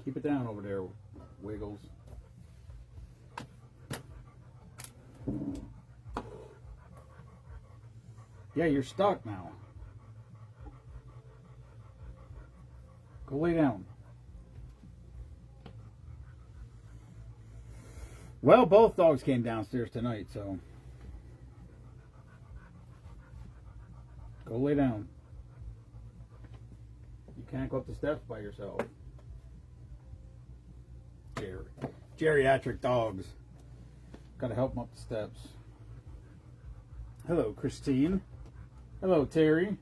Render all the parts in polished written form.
Keep it down over there, Wiggles. Yeah, you're stuck now. Go lay down. Well, both dogs came downstairs tonight, so go lay down. You can't go up the steps by yourself. Geriatric dogs. Gotta help them up the steps. Hello, Christine. Hello, Terry.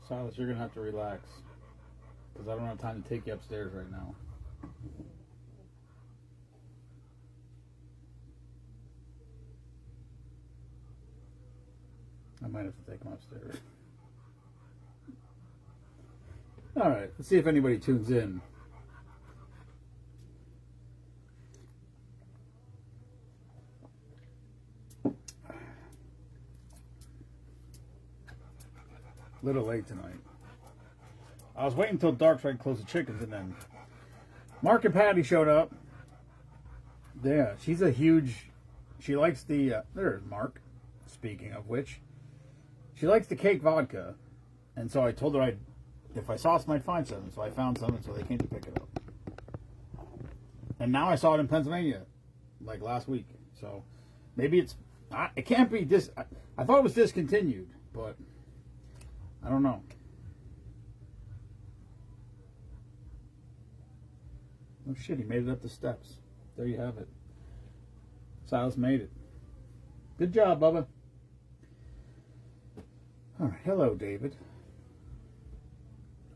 Silas, you're going to have to relax. Because I don't have time to take you upstairs right now. I might have to take him upstairs. Alright, let's see if anybody tunes in. A little late tonight. I was waiting until dark so I could close the chickens, and then Mark and Patty showed up. Yeah, she's a huge... She likes the... there's Mark, speaking of which. She likes the cake vodka. And so I told her if I saw some, I'd find some. So I found some, and so they came to pick it up. And now I saw it in Pennsylvania, like last week. So maybe it's... it can't be... I thought it was discontinued, but... I don't know. Oh shit, he made it up the steps. There you have it. Silas made it. Good job, Bubba. Alright, hello, David.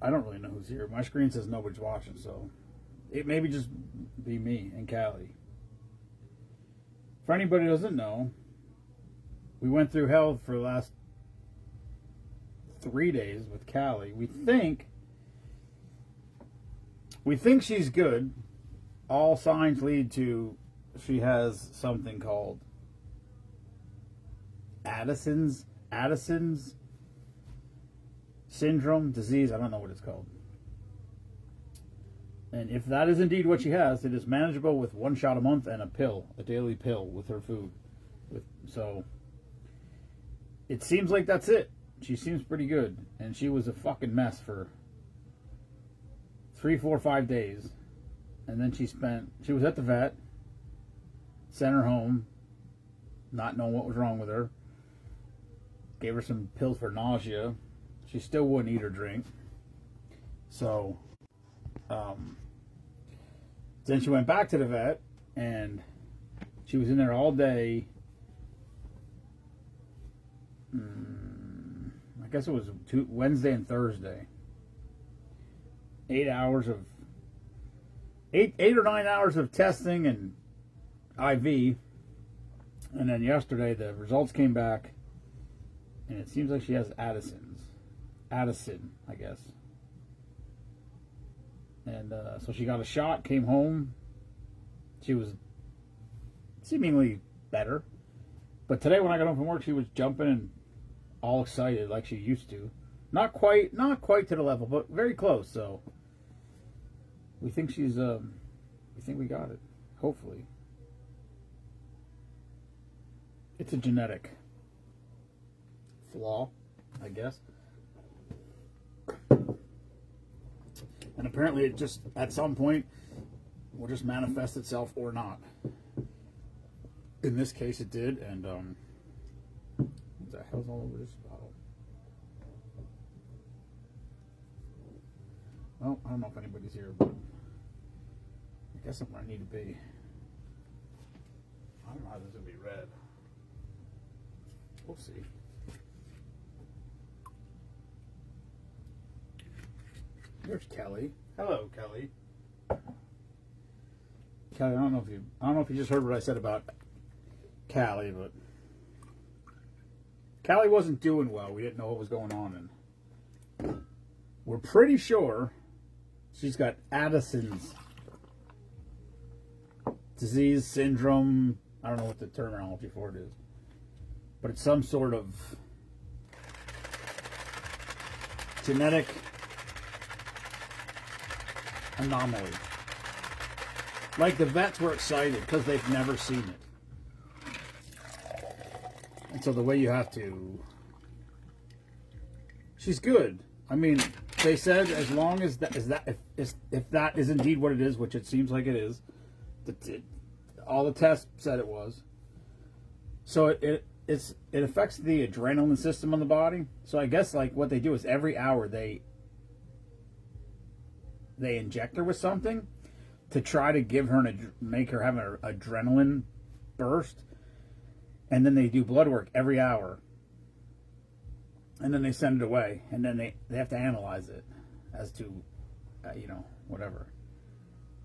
I don't really know who's here. My screen says nobody's watching, so it may just be me and Callie. For anybody who doesn't know, we went through hell for the last 3 days with Callie. We think she's good. All signs lead to she has something called Addison's syndrome, disease. I don't know what it's called. And if that is indeed what she has, it is manageable with 1 shot a month and a daily pill with her food. So it seems like that's it. She seems pretty good, and she was a fucking mess for 3, 4, 5 days, and then she was at the vet, sent her home, not knowing what was wrong with her, gave her some pills for nausea. She still wouldn't eat or drink, so then she went back to the vet, and she was in there all day. I guess it was Wednesday and Thursday. 8 or 9 hours of testing and IV. And then yesterday the results came back, and it seems like she has Addison, I guess. And so she got a shot, came home. She was seemingly better. But today when I got home from work, she was jumping and all excited like she used to. Not quite to the level, but very close. So we think we got it. Hopefully. It's a genetic flaw, I guess. And apparently it just, at some point, will just manifest itself or not. In this case it did, and what the hell's all over this bottle? Well, I don't know if anybody's here, but I guess I'm where I need to be. I don't know how this is going to be read. We'll see. There's Kelly. Hello, Kelly. Kelly, I don't know if you just heard what I said about Callie, but Callie wasn't doing well. We didn't know what was going on, and we're pretty sure She's got Addison's disease syndrome. I don't know what the terminology for it is, but it's some sort of genetic anomaly. Like, the vets were excited because they've never seen it. And so the way you have to... She's good. I mean, they said as long as if that is indeed what it is, which it seems like it is, all the tests said it was. So it affects the adrenaline system in the body. So I guess like what they do is every hour they inject her with something to try to give her make her have an adrenaline burst, and then they do blood work every hour, and then they send it away, and then they have to analyze it as to whatever.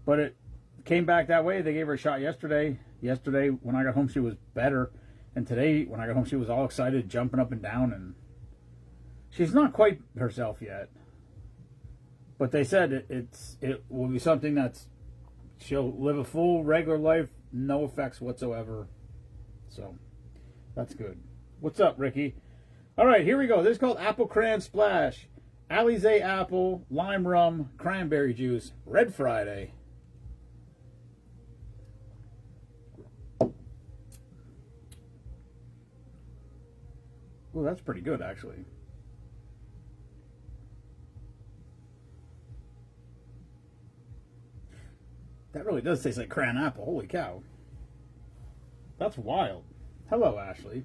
But it came back that way. They gave her a shot yesterday. Yesterday when I got home she was better, and today when I got home she was all excited, jumping up and down, and she's not quite herself yet. But they said it will be something that's, she'll live a full regular life, no effects whatsoever. So that's good. What's up, Ricky? All right, here we go. This is called Apple Cran Splash. Alizé apple, lime rum, cranberry juice, Red Friday. Oh, that's pretty good, actually. That really does taste like cran apple. Holy cow. That's wild. Hello, Ashley.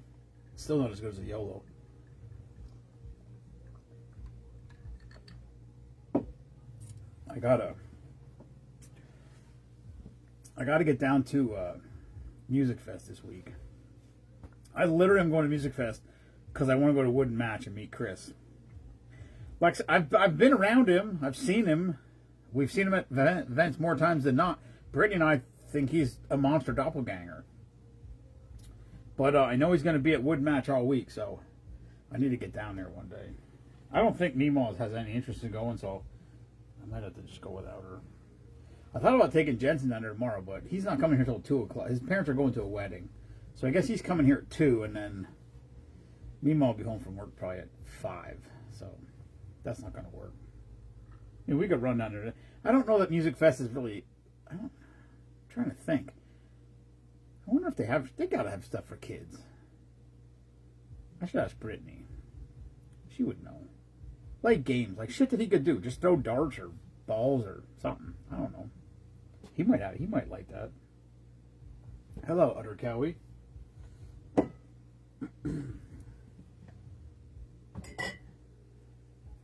Still not as good as a YOLO. I gotta get down to Music Fest this week. I literally am going to Music Fest because I want to go to Wooden Match and meet Chris. Like, I've been around him. I've seen him. We've seen him at events more times than not. Brittany and I think he's a monster doppelganger. But I know he's going to be at Wood Match all week, so I need to get down there one day. I don't think Nemo has any interest in going, so I might have to just go without her. I thought about taking Jensen down there tomorrow, but he's not coming here till 2 o'clock. His parents are going to a wedding. So I guess he's coming here at 2, and then Nemo will be home from work probably at 5. So that's not going to work. I mean, we could run down there. I don't know that Music Fest is really... I'm trying to think. I wonder if they gotta have stuff for kids. I should ask Brittany. She would know. Like games, like shit that he could do. Just throw darts or balls or something. I don't know. He might like that. Hello, Utter Cowie.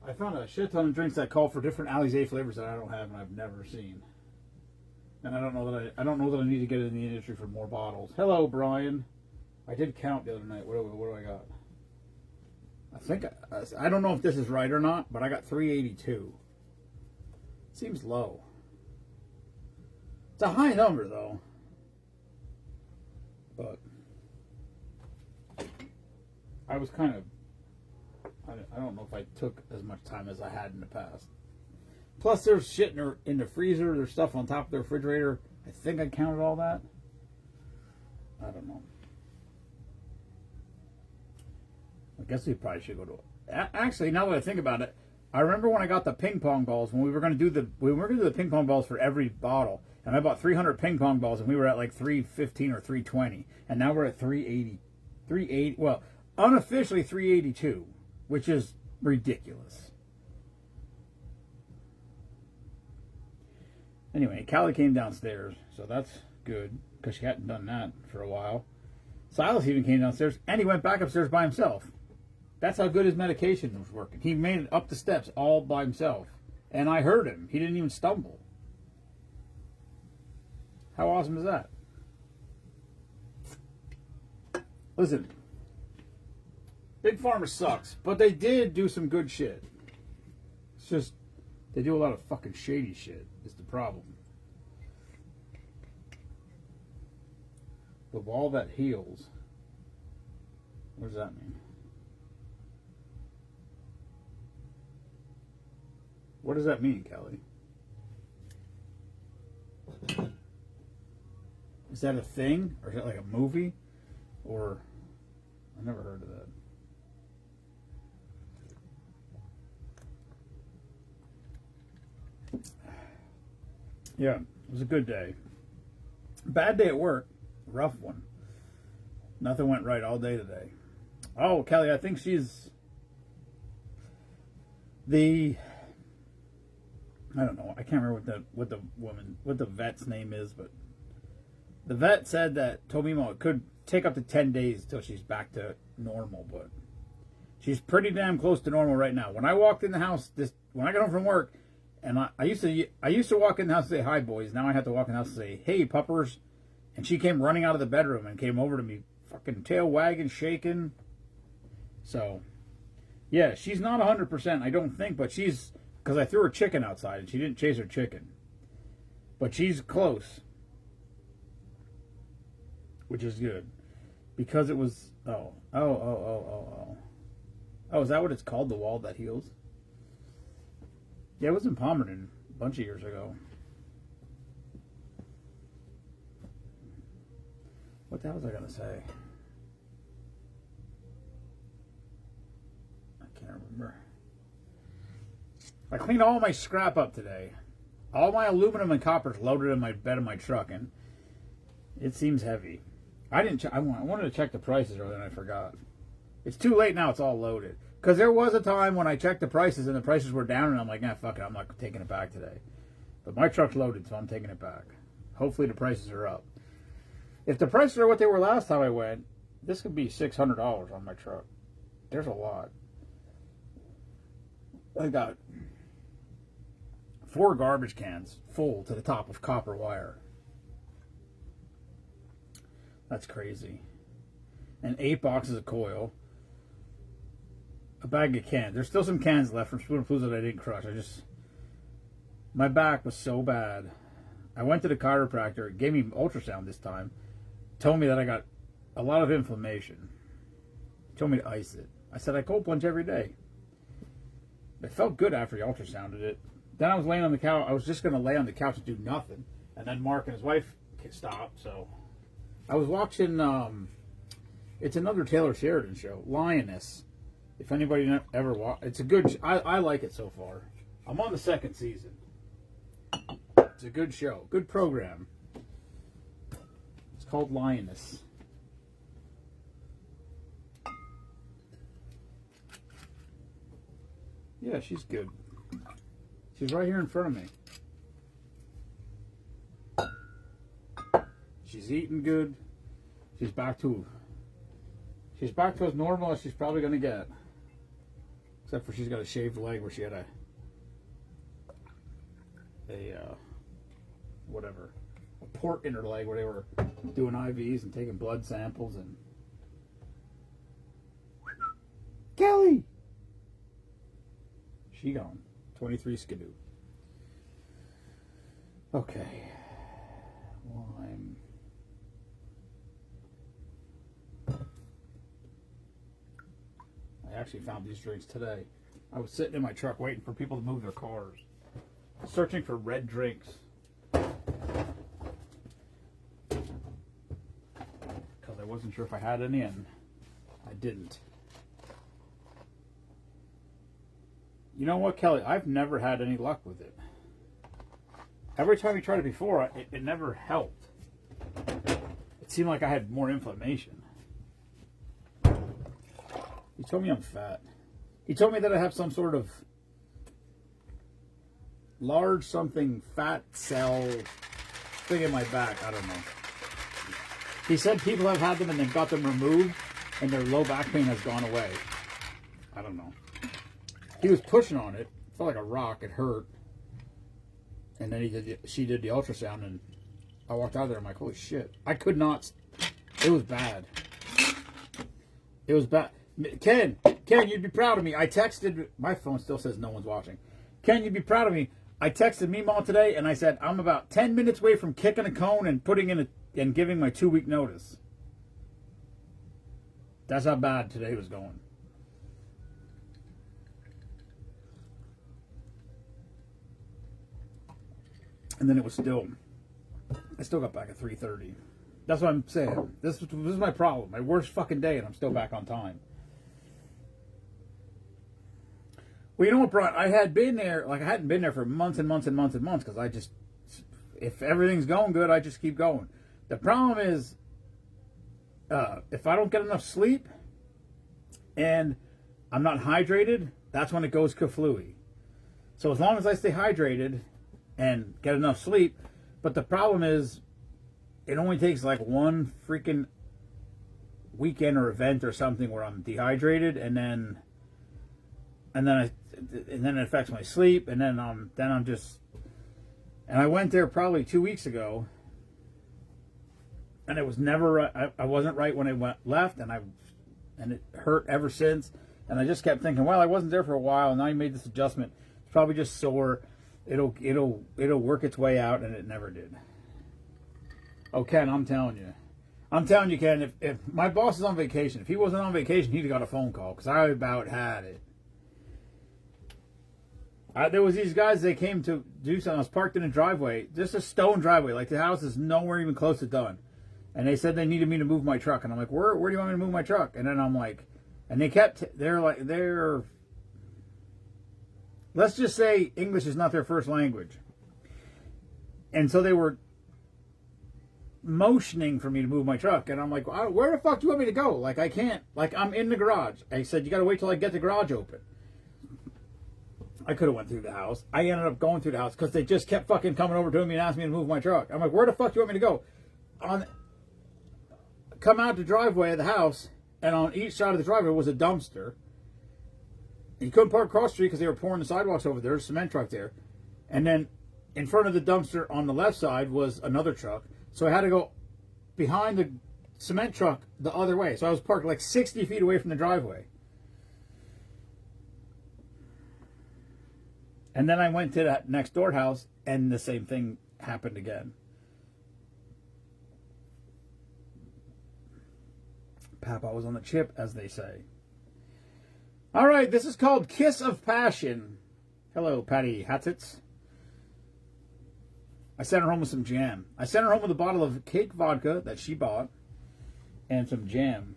I found a shit ton of drinks that call for different Alizé flavors that I don't have and I've never seen. And I don't know that I need to get in the industry for more bottles. Hello, Brian. I did count the other night. What do I got? I think I don't know if this is right or not, but I got 382. Seems low. It's a high number though. But I was kind of, I don't know if I took as much time as I had in the past. Plus, there's shit in the freezer. There's stuff on top of the refrigerator. I think I counted all that. I don't know. I guess we probably should go to it. Actually, now that I think about it, I remember when I got the ping pong balls when we were going to do the ping pong balls for every bottle, and I bought 300 ping pong balls, and we were at like 315 or 320, and now we're at 380. Well, unofficially 382, which is ridiculous. Anyway, Callie came downstairs, so that's good, because she hadn't done that for a while. Silas even came downstairs, and he went back upstairs by himself. That's how good his medication was working. He made it up the steps all by himself. And I heard him. He didn't even stumble. How awesome is that? Listen, Big Pharma sucks, but they did do some good shit. It's just, they do a lot of fucking shady shit, is the problem. The wall that heals. What does that mean? What does that mean, Kelly? Is that a thing? Or is that like a movie? Or... I never heard of that. Yeah, it was a good day. Bad day at work. Rough one. Nothing went right all day today. Oh, Kelly, I think she's the... I don't know. I can't remember what the vet's name is, but the vet said that Tomimo, it could take up to 10 days till she's back to normal, but she's pretty damn close to normal right now. When I walked in the house, when I got home from work, and I used to walk in the house and say, "Hi, boys." Now I have to walk in the house and say, "Hey, puppers." And she came running out of the bedroom and came over to me, fucking tail wagging, shaking. So, yeah, she's not 100%, I don't think, but she's... Because I threw her chicken outside and she didn't chase her chicken. But she's close. Which is good. Because it was... Oh, is that what it's called? The wall that heals? Yeah, it was in Palmerton a bunch of years ago. What the hell was I going to say? I can't remember. I cleaned all my scrap up today. All my aluminum and copper's loaded in my bed of my truck, and it seems heavy. I wanted to check the prices earlier and I forgot. It's too late now. It's all loaded. Because there was a time when I checked the prices and the prices were down, and I'm like, nah, fuck it. I'm not taking it back today. But my truck's loaded, so I'm taking it back. Hopefully the prices are up. If the prices are what they were last time I went, this could be $600 on my truck. There's a lot. I got 4 garbage cans full to the top of copper wire. That's crazy. And 8 boxes of coil. A bag of cans. There's still some cans left from Spoon Palooza that I didn't crush. My back was so bad. I went to the chiropractor. Gave me ultrasound this time. Told me that I got a lot of inflammation. Told me to ice it. I said I cold plunge every day. It felt good after he ultrasounded it. Then I was laying on the couch. I was just going to lay on the couch and do nothing. And then Mark and his wife stopped. So I was watching, it's another Taylor Sheridan show, Lioness. If anybody ever watched, it's a good, I like it so far. I'm on the 2nd season. It's a good show, good program. It's called Lioness. Yeah, she's good. She's right here in front of me. She's eating good. She's back to as normal as she's probably going to get. Except for she's got a shaved leg where she had a port in her leg where they were doing IVs and taking blood samples and... Kelly! She gone. 23 skidoo. Okay. Lime. I actually found these drinks today. I was sitting in my truck waiting for people to move their cars. Searching for red drinks. Because I wasn't sure if I had any and I didn't. You know what, Kelly? I've never had any luck with it. Every time we tried it before, it never helped. It seemed like I had more inflammation. He told me I'm fat. He told me that I have some sort of large something fat cell thing in my back. I don't know. He said people have had them and then got them removed and their low back pain has gone away. I don't know. He was pushing on it. It felt like a rock. It hurt. And then she did the ultrasound and I walked out of there. I'm like, holy shit. I could not. It was bad. It was bad. Ken, you'd be proud of me. I texted, my phone still says no one's watching. Ken, you'd be proud of me. I texted Meemaw today and I said, I'm about 10 minutes away from kicking a cone and putting in and giving my 2-week notice. That's how bad today was going. And then it was still, I still got back at 3:30. That's what I'm saying. This is my problem. My worst fucking day, and I'm still back on time. Well, you know what, Brian? I had been there, like I hadn't been there for months and months and months and months because I just, if everything's going good, I just keep going. The problem is, if I don't get enough sleep and I'm not hydrated, that's when it goes kaflooey. So as long as I stay hydrated and get enough sleep, but the problem is, it only takes like one freaking weekend or event or something where I'm dehydrated, and then it affects my sleep, and then I'm just. And I went there probably 2 weeks ago, and it was never. I wasn't right when I left, and it hurt ever since. And I just kept thinking, well, I wasn't there for a while, and now you made this adjustment. It's probably just sore. It'll work its way out, and it never did. Oh, Ken, I'm telling you, Ken, if my boss is on vacation, if he wasn't on vacation, he'd have got a phone call, because I about had it. There was these guys, they came to do something. I was parked in a driveway, just a stone driveway, like the house is nowhere even close to done. And they said they needed me to move my truck, and I'm like, where do you want me to move my truck? And then I'm like, and they're let's just say English is not their first language. And so they were motioning for me to move my truck, and I'm like, where the fuck do you want me to go? Like, I can't, like, I'm in the garage. I said, you gotta wait till I get the garage open. I could have went through the house. I ended up going through the house because they just kept fucking coming over to me and asking me to move my truck. I'm like, where the fuck do you want me to go? Come out the driveway of the house, and on each side of the driveway was a dumpster. And you couldn't park across the street because they were pouring the sidewalks over there. There's a cement truck there. And then in front of the dumpster on the left side was another truck. So I had to go behind the cement truck the other way. So I was parked like 60 feet away from the driveway. And then I went to that next door house, and the same thing happened again. Papa was on the chip, as they say. All right, this is called Kiss of Passion. Hello, Patty Hatzitz. I sent her home with some jam. I sent her home with a bottle of cake vodka that she bought and some jam.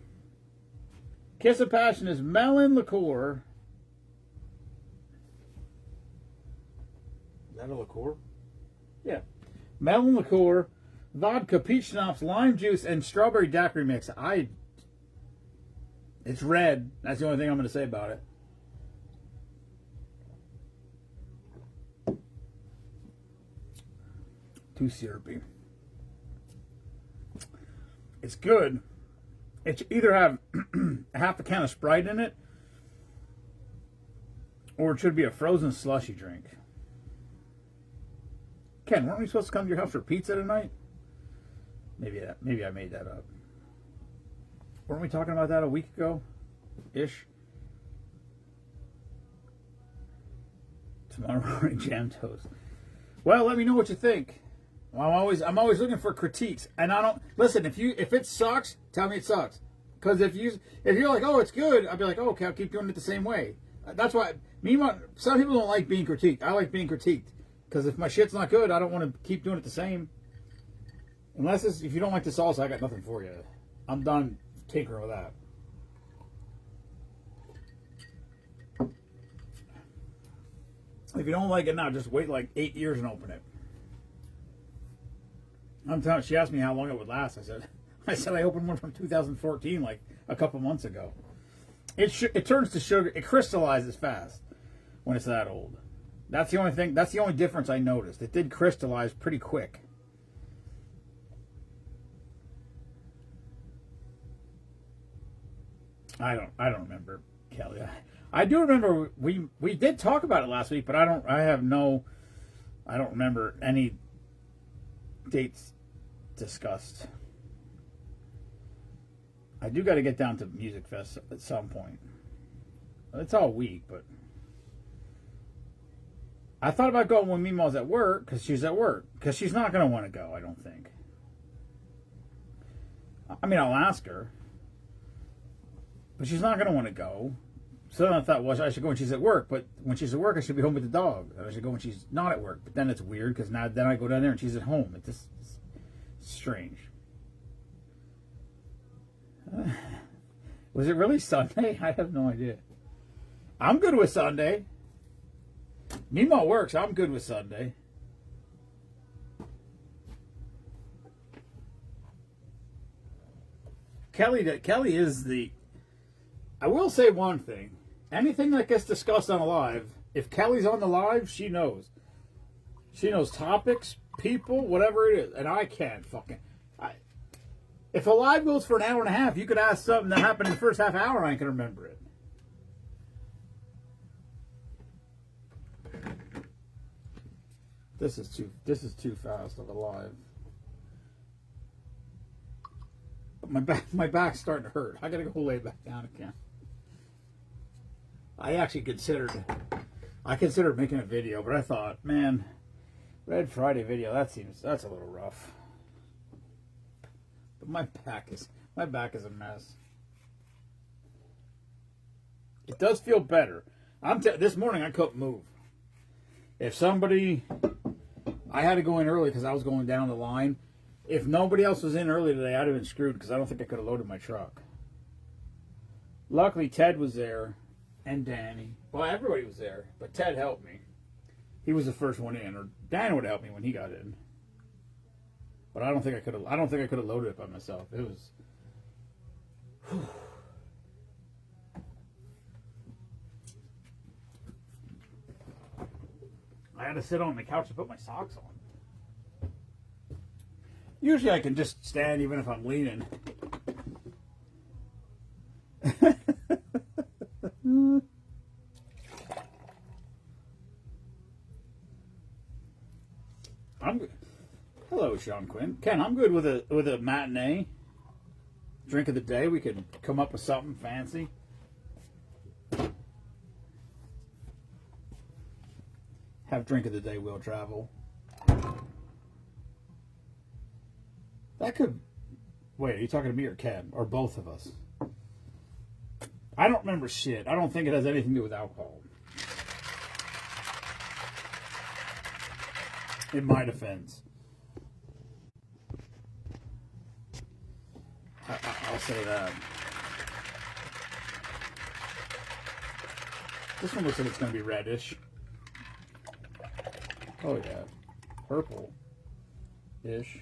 Kiss of Passion is melon liqueur. Is that a liqueur? Yeah. Melon liqueur, vodka, peach schnapps, lime juice, and strawberry daiquiri mix. It's red. That's the only thing I'm going to say about it. Too syrupy. It's good. It should either have half a can of Sprite in it, or it should be a frozen slushy drink. Ken, weren't we supposed to come to your house for pizza tonight? Maybe I made that up. Weren't we talking about that a week ago? Ish. Tomorrow morning jam toast. Well, let me know what you think. I'm always looking for critiques, and I don't listen. If it sucks, tell me it sucks. Because if you're like, oh, it's good, I'll be like, oh, okay, I'll keep doing it the same way. That's why. Some people don't like being critiqued. I like being critiqued because if my shit's not good, I don't want to keep doing it the same. If you don't like the salsa, I got nothing for you. I'm done tinkering with that. If you don't like it now, just wait like 8 years and open it. I'm telling. She asked me how long it would last. I said I opened one from 2014, like a couple months ago. It turns to sugar. It crystallizes fast when it's that old. That's the only thing. That's the only difference I noticed. It did crystallize pretty quick. I don't remember, Kelly. I do remember we did talk about it last week, but I don't remember any dates discussed. I do got to get down to Music Fest at some point. It's all week, but I thought about going when Mima's at work because she's at work because she's not going to want to go. I don't think. I mean, I'll ask her, but she's not going to want to go. So then I thought, well, I should go when she's at work, but when she's at work, I should be home with the dog. I should go when she's not at work, but then it's weird because then I go down there and she's at home. It's strange. Was it really Sunday? I have no idea. I'm good with Sunday. Nemo works. I'm good with Sunday. Kelly is the... I will say one thing. Anything that gets discussed on a live, if Kelly's on the live, she knows. She knows topics, people, whatever it is. And I can't fucking... if a live goes for an hour and a half, you could ask something that happened in the first half hour, I can remember it. This is too fast of a live. My back's starting to hurt. I gotta go lay back down again. I actually considered making a video, but I thought, man, Red Friday video, that's a little rough. But my back is a mess. It does feel better. This morning I couldn't move. I had to go in early because I was going down the line. If nobody else was in early today, I'd have been screwed because I don't think I could have loaded my truck. Luckily, Ted was there and Danny. Well, everybody was there, but Ted helped me. He was the first one in, or Dan would help me when he got in. But I don't think I could have loaded it by myself. It was. Whew. I had to sit on the couch to put my socks on. Usually I can just stand even if I'm leaning. I'm good. Hello, Sean Quinn. Ken, I'm good with a matinee. Drink of the day. We could come up with something fancy. Have drink of the day, will travel. That could... Wait, are you talking to me or Ken? Or both of us? I don't remember shit. I don't think it has anything to do with alcohol. In my defense. I'll say that. This one looks like it's going to be reddish. Oh yeah. Purple-ish.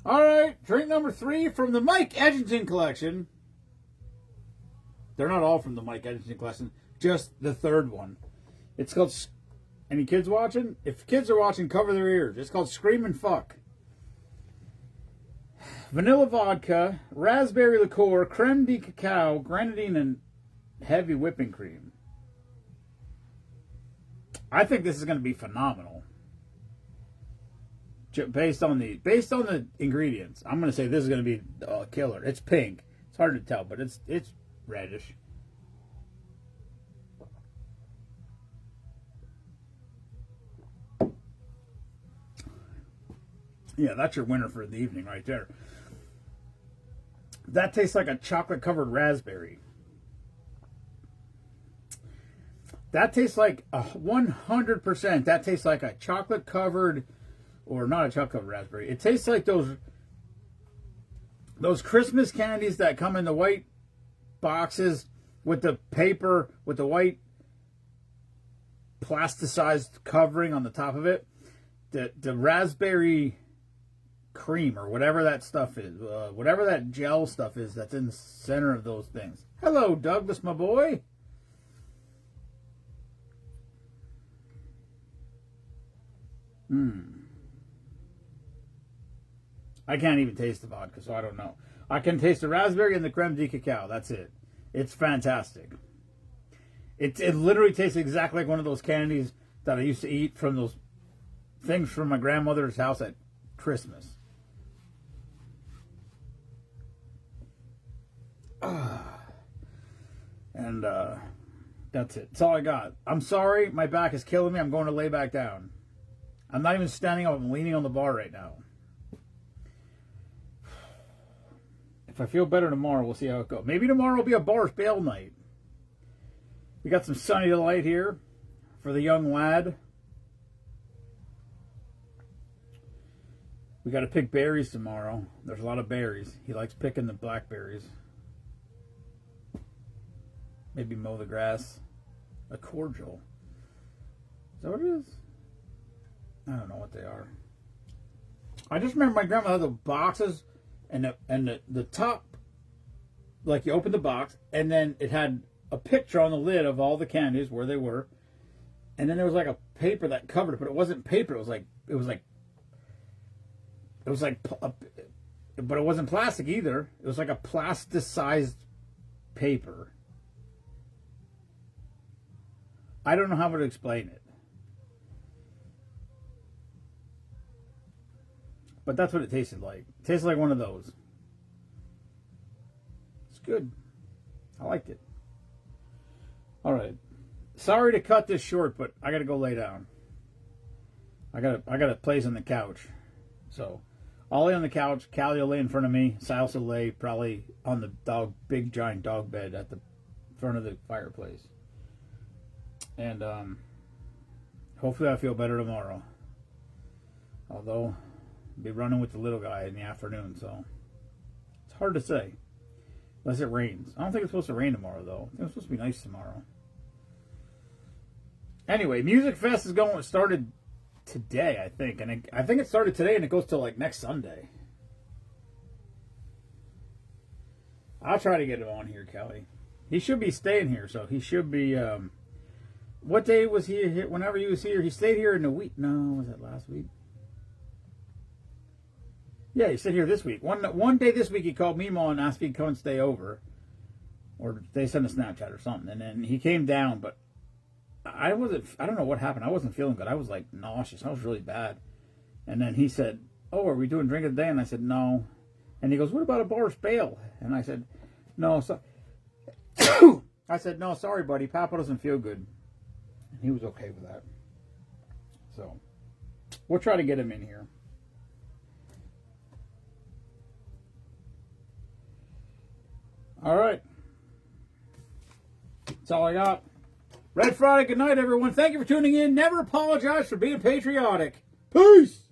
Alright, drink number 3 from the Mike Edgington collection. They're not all from the Mike Edgington collection, just the third one. It's called... Any kids watching? If kids are watching, cover their ears. It's called Screamin' Fuck. Vanilla vodka, raspberry liqueur, creme de cacao, grenadine, and heavy whipping cream. I think this is going to be phenomenal. Based on the ingredients, I'm going to say this is going to be a killer. It's pink. It's hard to tell, but it's reddish. Yeah, that's your winner for the evening right there. That tastes like a chocolate-covered raspberry. That tastes like 100%. That tastes like a chocolate-covered, or not a chocolate-covered raspberry. It tastes like those Christmas candies that come in the white boxes with the paper, with the white plasticized covering on the top of it. The raspberry cream or whatever that stuff is, whatever that gel stuff is that's in the center of those things. Hello, Douglas, my boy. I can't even taste the vodka, so I don't know. I can taste the raspberry and the creme de cacao. That's it. It's fantastic. It literally tastes exactly like one of those candies that I used to eat from those things from my grandmother's house at Christmas. And that's it. That's all I got. I'm sorry. My back is killing me. I'm going to lay back down. I'm not even standing up. I'm leaning on the bar right now. If I feel better tomorrow, we'll see how it goes. Maybe tomorrow will be a Boris Bale night. We got some sunny delight here for the young lad. We got to pick berries tomorrow. There's a lot of berries. He likes picking the blackberries. Maybe mow the grass. A cordial. Is that what it is? I don't know what they are. I just remember my grandma had the boxes and the top, like you open the box and then it had a picture on the lid of all the candies where they were, and then there was like a paper that covered it, but it wasn't paper. It was like but it wasn't plastic either. It was like a plasticized paper. I don't know how to explain it. But that's what it tasted like. It tasted like one of those. It's good. I liked it. All right. Sorry to cut this short, but I got to go lay down. I got a place on the couch. So, I'll lay on the couch. Callie will lay in front of me. Silas will lay probably on the big giant dog bed at the front of the fireplace. And hopefully I feel better tomorrow. Although, I'll be running with the little guy in the afternoon, so it's hard to say. Unless it rains. I don't think it's supposed to rain tomorrow, though. I think it's supposed to be nice tomorrow. Anyway, Music Fest started today, I think. And I think it started today and it goes till like next Sunday. I'll try to get him on here, Kelly. He should be staying here, so he should be... what day was he here? Whenever he was here, he stayed here in a week. No, was that last week? Yeah, he stayed here this week. One day this week he called Mimo and asked if he'd come and stay over. Or they sent a Snapchat or something. And then he came down, but I don't know what happened. I wasn't feeling good. I was like nauseous. I was really bad. And then he said, "Oh, are we doing drink of the day?" And I said, "No." And he goes, "What about a bar spale?" And I said, "No." So I said, "No, sorry, buddy. Papa doesn't feel good." And he was okay with that. So we'll try to get him in here. All right. That's all I got. Red Friday, good night, everyone. Thank you for tuning in. Never apologize for being patriotic. Peace.